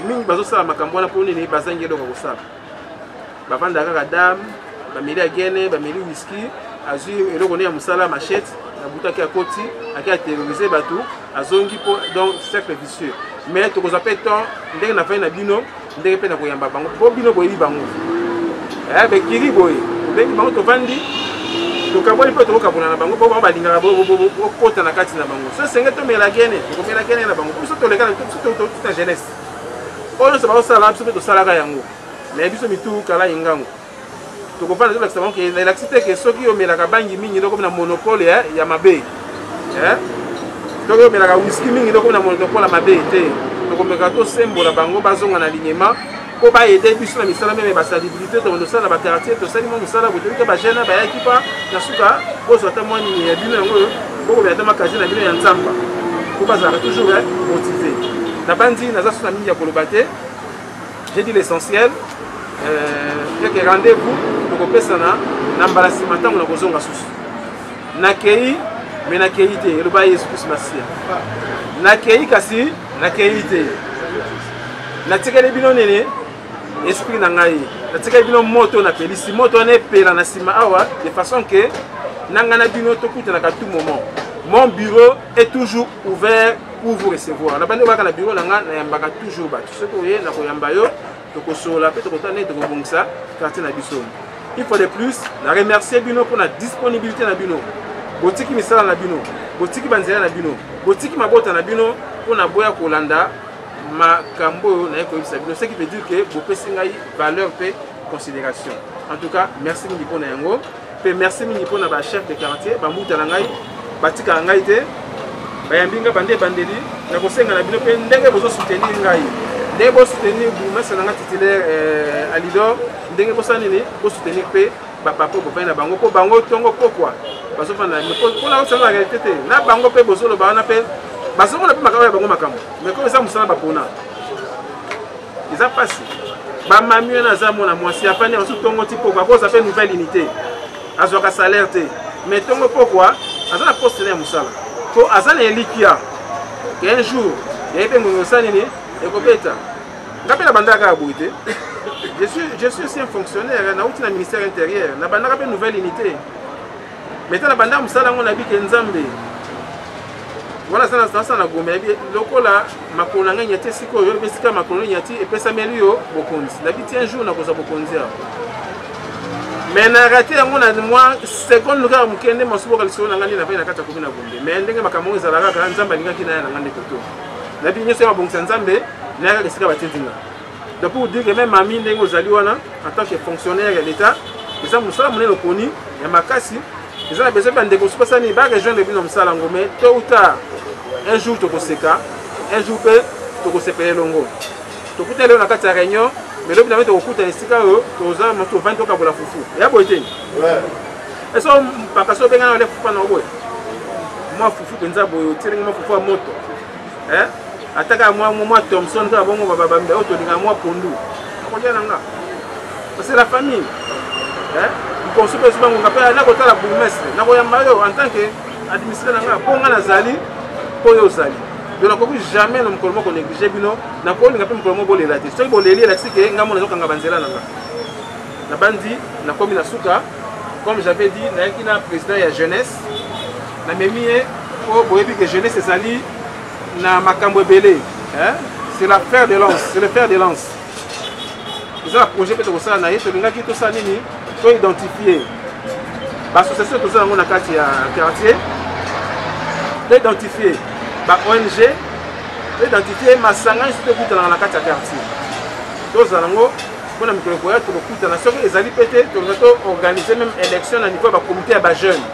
mingi bazo sala makambo na poni ni bazangi eloko ko sala ba vanda kaka dame ba meli agene ba meli whisky azui eloko ne ya musala machette na butaki akoti aki a terroriser batu azongi po donc cercle vicieux mais to ko zapé temps ndenge na fai na bino ndenge pe na ko yamba bango po bino boyi bango be kiri boyi bengi bango to vandi to kaboli pe to kabona na bango po balinga bo kota na kati na bango so senge to mela gene to mela gene na bango so to leka to ta jeunesse oyo se ba sala biso pe to sala ka yango mais biso mitu kala ingango to ko vanda to lakisa bango ke la cité ke soki o mela ka bangi mingi ndoko na monopole ya mabe donc omelaka whisky mingi donc na monopole mabe ete tokomeka tosembola bango bazonga na alignement po baede biso na misala meme basalabilité tokosala bakartier tosali mwa mosala botoki bagene bayaki mpa na suka kozwa ata mwani ya bino yango bokomela ata makazi na bino ya nzamba po bazalaka toujours motivé na bandi naza so na mingi ya koloba te j'ai dit l'essentiel yeke rendez-vous tokopesana na mbala nsima ntango na kozonga susu nakei me nakei te eloba yesu kristo masiya nakei kasi nakei te natikeli bino nene esprit na ngai natikeli bino moto napelisi moto wana epela na nsima awa de façon que nanga na bino tokutanaka tout moment mon bureau est toujours ouvert pour vous recevoir na bandi obaka na bureau na nga nayambaka toujours bato soki oye na koyamba yo tokosola mpe tokotana tokobongisa quartier na biso il faut de plus na remercier bino pour la disponibilité na bino botiki misala na bino botiki banzela na bino botiki mabota na bino pour na boya kolanda makambo na ekoyebisa bino ce qui veut dire que bopesi ngai valeur pe considération en tout cas merci mingi mpona yango pe merci mingi mpona bachef de quartier bambuta na ngai batikala ngai te bayambi nga bande ebandeli na kosenga na bino mpe ndenge bozosoutenir ngai ndenge bosoutenir bourgmestre na nga titulaire alidor ndenge bosala nini bosoutenir mpe bapapa bofai na bango mpo bango ntongo pokwa bazofanda mpona osanga na réalité te na bango mpe bozoloba wana mpe bazomona mpe makambo ya bango makambo mais comme eza mosala bapona eza mpasi bamami wana aza mwana mwasi afani asu ntongo ti pokwa akoza mpe nouvelle unité azwaka salaire te mais ntongo pokwa aza na poste na ya mosala mpo aza na elikia ke un jour yayi mpe ngongo osala nini ekobeta nga mpe na bandaka ya boye te je suis aussi un fonctionnaire nauti na ministère intérieur na bandaka mpe nouvelle unité mais ta na bandaka mosala yango nayebi ke nzambe wana aza na gombe yayebi lokola makolo na ngai nyati sikoyo oyo esika makolo nyati epesameli yo bokonzi nayebi ti un jour nakozwa bokonzi awa mais na rate yango na mwa seconde kaka moke nde masuboka lisolo na ngai nde navai na kati ya komi na gombe mais ndenge makambo ezalaka kaka nzambe alingaki na ya na ngai nde koto nayebi nyonso ya mabongisa nzambe nayaka esika batindinga donc pour dire que même mami ndenge ozali wana en tant que fonctionnaire ya l'état eza mosala monene oponi ya makasi eza na besoin bandeko sipasani barejoindre bino mosala yango mais tôt ou tard un jour tokoseka un jour mpe tokosepela elongo tokuta lelo na kati ya réunion mais lobi name tokokuta esika oyo toza moto ovandi tokabola fufu eya boye te eso mpaka so obengana ole fufu na oboye mwa fufu mpenza boye otiringi mwa fufu ya moto ataka mwa Thomson kaka bongo babambe oyo tolinga mwa pondu akolia na nga c'est la famille likonso mpe ezobangonga mpe nakotala bourgmestre nakoyamba yo en tant que administrateur na nga mpo nga nazali mpo yo ozali donc nakoki jamais na mokolo moko néglige bino nakolinga mpe mokolo moko bolela te soki boleli elakisi ke nga mona ezokanga banzela na nga na bandi nakomi na suka comme j'avais dit nayaki na président ya jeunesse namemi ye mpo boyebi ke jeunesse ezali na makambo ebele c'est la fer de lance c'est le fer de lance eza na projet mpe tokosala na ye tolingaki tosala nini toidentifie baassociation tozala yango na kati ya quartier toidentifie ba-ONG toidentifie masanga nyonso tokutanaka na kati ya quartier tozala yango mpona mikolo koya tokokutana soki ezali mpe te tolinga toorganiser même élection na niveau ya bacomité ya bajeune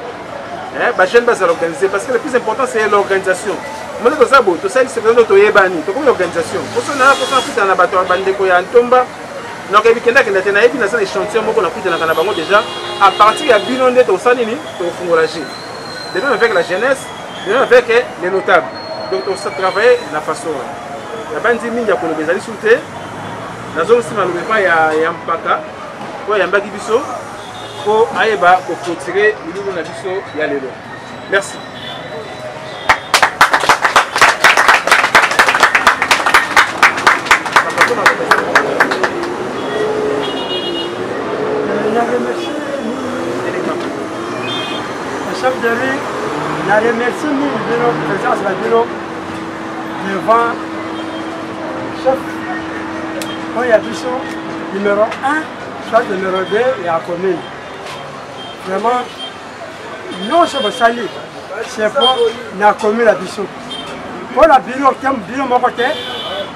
bajeune bazala organiser parce que le plus important c'est l'organisation mona toza boye tosali sepena toyebani tokomi organisation posona kutana na bato ya bandeko ya ntomba nakoyebi kendakenda te nayebi naza na échantillon moko nakutanaka na bango déjà à partir ya bino nde tosala nini tokofungola g de même avec la jeunesse de même avec les notables donc tosatravaille na façon na bandi mingi ya koloba ezali su te nazongisima loba epai ya mpaka po ayambaki biso po ayeba koclotire bilulu na biso ya lelo merci. Chef de rue, je remercie le présence de la bureau devant chef. Quand il y a du son, numéro 1, soit numéro 2, il y a la commune. Vraiment, non, je veux saluer. C'est pour la commune la Bissou. Pour la bureau, bureau mon côté,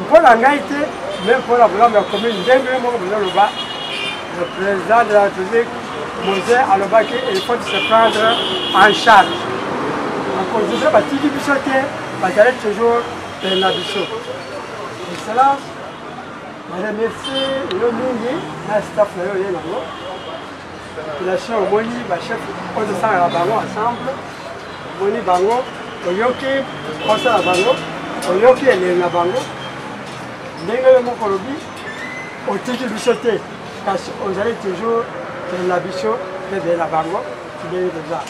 pour la gaïté, même pour la commune, le président de la République, Mosé Alobaki, il faut se prendre en charge. Encore je sais pas, tu dis que bazali toujours na biso. Excellence, je remercie yo mingi na staff na yo ye nango. Population omoni bachef oyo tosalaka bango ensemble, omoni bango oyoki kosala bango, oyoki elenge na bango, ndenge yo moko olobi otiki biso te, kasi ozali toujours na biso mpe na bango ndenge toza.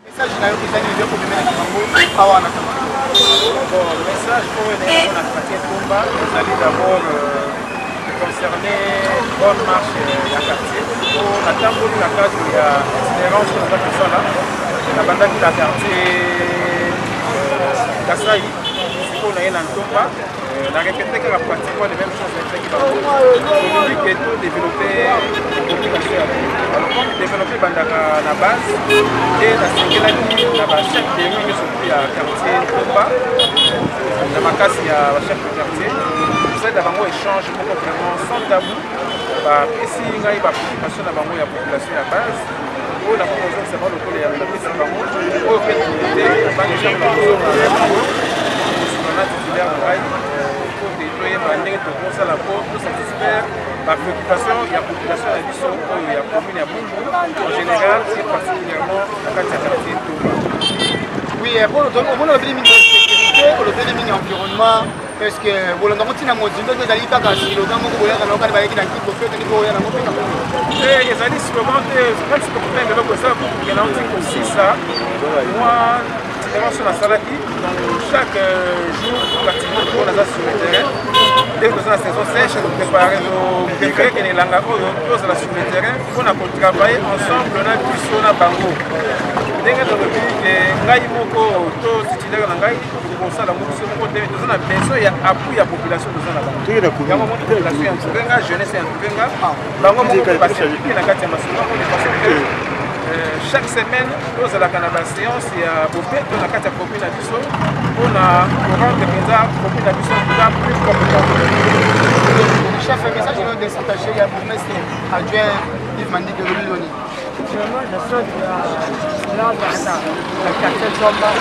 Message na yo ezali nzeko bimena bango awa na kama. Bon, le message pour les gens à quartier Tomba, nous allons d'abord concerner bonne marche à quartier. Pour la table de la case, il y a itinérance sur la case là. La bande qui a quartier Kasaï, c'est pour les gens à Tomba. On a répété que la pratique les mêmes choses qui va tout développer la population. Alors, comme développer la base et la sécurité, la chef de l'union qui est à quartier Tomba, la macasse, il y a la chef de quartier. Vous êtes d'abord échange vraiment sans tabou. Ici, il y a une population à la population à base. Pour la population, c'est pas le coup de la population à base. Pour la communauté, la population à base. Pour satisfaire la préoccupation de la population de la commune à Bungu, en général, et particulièrement à quartier Tomba. Oui, pour le domaine de sécurité, pour le domaine de l'environnement, parce que pour le domaine de la modification, vous allez faire un slogan, vous allez faire un slogan, vous allez faire un slogan. Les années suivantes, même si vous avez un peu ça, vous allez aussi ça. Moi, sur la Salaki, chaque jour, pratiquement, on a sur le terrain. Dès que nous avons la saison sèche, nous préparons nos préférés qui sont là sur le terrain. On a travaillé ensemble, on a pu sur la bango. Dès que nous avons vu que nous avons titulaire dans Ngaï, nous avons besoin d'appui à la population de la bango. Il y a un moment de population, la jeunesse est en Tuvenga. Bango, on est passé à la Katia Massouma, on est passé chaque semaine, nous avons la séance et à Bopé, nous avons la commune à Bissau, on a rendre la commune à Bissau plus compétente. Le chef, un message de s'attacher, il y a pour mestre adjoint Yves Mandi de Loni. Vraiment, je sens que là, dans la quartier Tomba,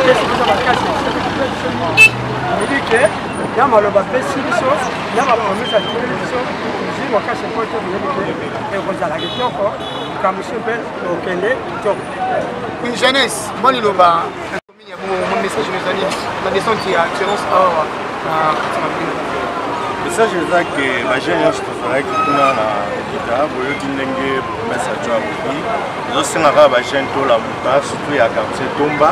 qu'est-ce que ça va casser? Je dis que, il y a mal au bas de Siliso, il y a ma promesse à Siliso, je dis, on cache un peu de et vous allez la encore. Une jeunesse, moi il y a un message de descente qui a assurance à message est que la jeunesse est là boyoki ndenge message ya bobi ezosengaka bajeune tolamuka surtout ya quartier Tomba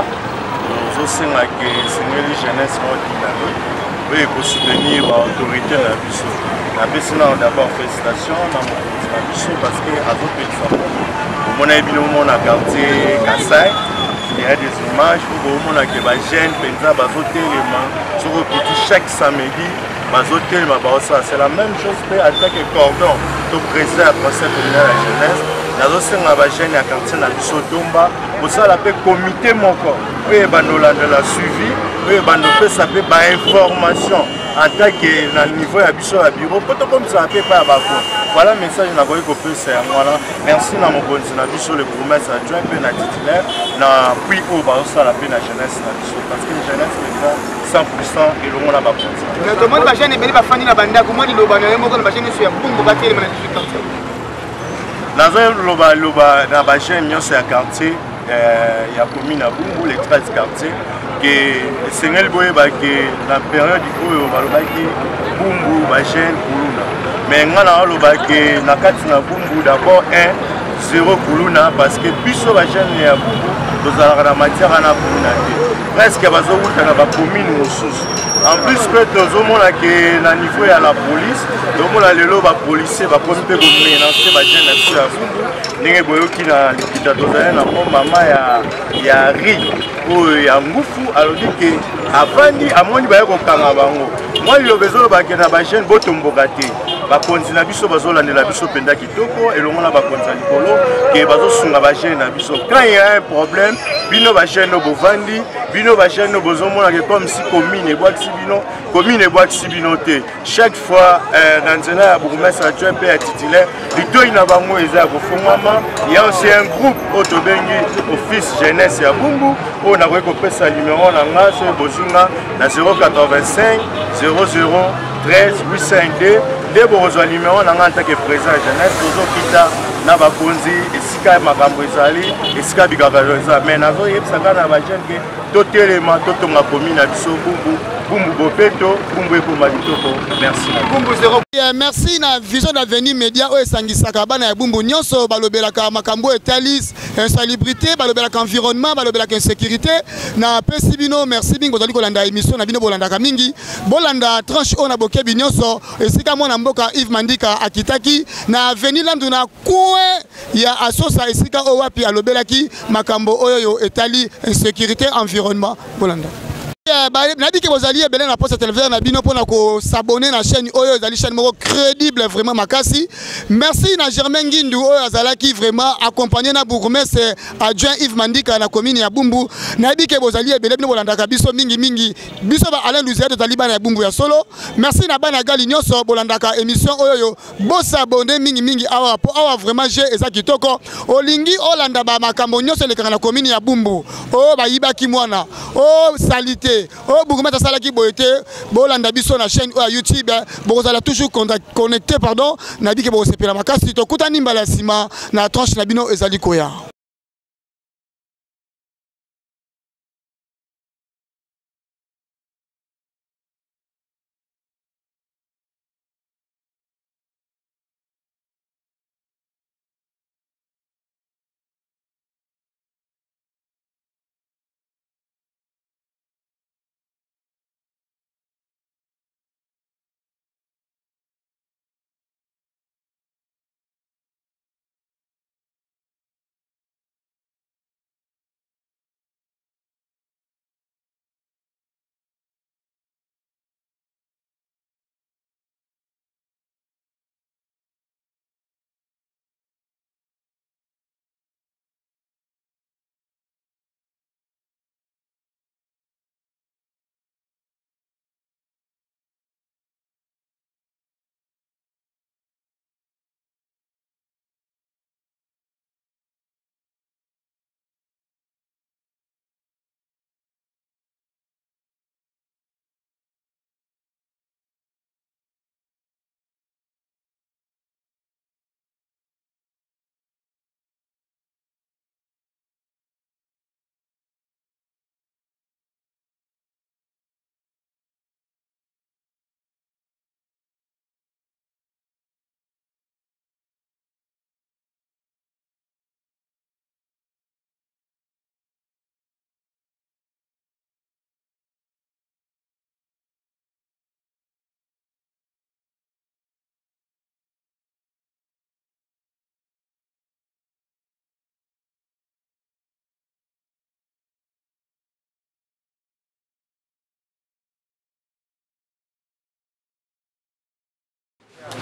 ozosengaka esengeli jeunesse odinami oyo ekosoutenir baautorité na biso napesi nao d'abord félicitation na mokonzi na biso parce que azopelisa moto omona ebino omona quartier Kasai il y a des images pour omona ke bajeune mpenza bazotelema soki okuti chaque samedi bazotelema baosala c'est la même chose mpe atake cordon to président ya conseil communal ya jeunesse nazosenga bajeune ya quartier na biso Tomba kosala mpe comité moko oyo ebanda olandela suivi oyo ebanda opesa mpe bainformation atake na niveau ya biso ya bureau po tokomisaka mpe epai ya bako voilà message nakoki kopesa yango wana merci na mokonzi na biso le promesse adjoint mpe na titulaire na pui oyo bazosala mpe na jeunesse na biso parce que jeunesse mpenza 100% elongo na bakonzi tomoni bajeune ebele bafandi na bandako mwa liloba na ye moko na bajeune nyonso ya Bungu batelema na 18 quartier nazoloba na bajeune nyonso ya quartier ya commune ya Bungu les 13 quartiers que esengeli boyebake na période oyo balobaki Bungu bajeune kuluna mais nga naolobake na kati na Bungu d'abord 1-0 kuluna parce que biso bajeune ya Bungu tozalaka na matière na kuluna te presque bazowuta na bacommune mosusu en plus mpe tozomona ke na niveau ya la police tozomona lelo bapolisier bakomi mpe komenance bajeune na biso ya Bungu ndenge boyoki na likita tozali na mama ya ri oyo ya ngufu alobi ke avandi amoni baye kokanga bango mwa liloba ezolobake na bajeune botomboka te bakonzi na biso bazolandela biso penda kitoko elongo na bakonzi ya likolo ke bazosunga bagene na biso. Quand il y a un problème bino bagene no bovandi bino bagene no bozomona ke comme si commune ebwakisi bino commune ebwakisi bino te. Chaque fois na nzela ya bourgmestre actuel mpe ya titulaire litoi na bango eza ya kofungwama. Il y a aussi un groupe oyo tobengi office jeunesse ya Bumbu oyo nakoki kopesa numéro na nga soki bozunga na 085 00 13 852 nde bokozwa numéro na nga ntake président jeunesse tozokita na bakonzi esika makambo ezali esika bikakalo eza me nazoyebisaka na bagene ke totelema totonga komi na biso Bumbu Bopeto Bumbu ekoma kitoko. Merci. Bumbu zéro. Merci na vision d'avenir média oyo esangisaka bana ya Bumbu nyonso balobelaka makambo etalis insalubrité balobelaka environnement balobelaka insécurité na pesi bino merci bingo tozali kolanda émission na bino bolandaka mingi bolanda tranche oyo na bokebi nyonso esika mwana mboka Yves Mandika akitaki na avenir landu na kue ya asosa esika oyo wapi alobelaki makambo oyo yo etali insécurité environnement bolanda. Nadi ke bozali ebele na poste télévision na bino pona ko s'abonner na chaîne oyo ezali chaîne moko crédible vraiment makasi. Merci na Germain Gindu oyo azalaki vraiment accompagné na bourgmestre adjoint Yves Mandika na commune ya Bumbu. Nadi ke bozali ebele bino bolandaka biso mingi biso ba Alain Louzier tozali bana ya Bumbu ya solo. Merci na bana gali nyonso bolandaka émission oyo yo bo s'abonner mingi awa po awa vraiment j'ai eza kitoko olingi olanda ba makambo nyonso lekanga na commune ya Bumbu o ba yibaki mwana o salité oh bourgmestre salaki boyete bolanda biso na chaîne ou à YouTube bozala toujours connecté pardon na biki bo sepela makasi to kutani mbala sima na tranche na bino ezali koya.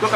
Donc,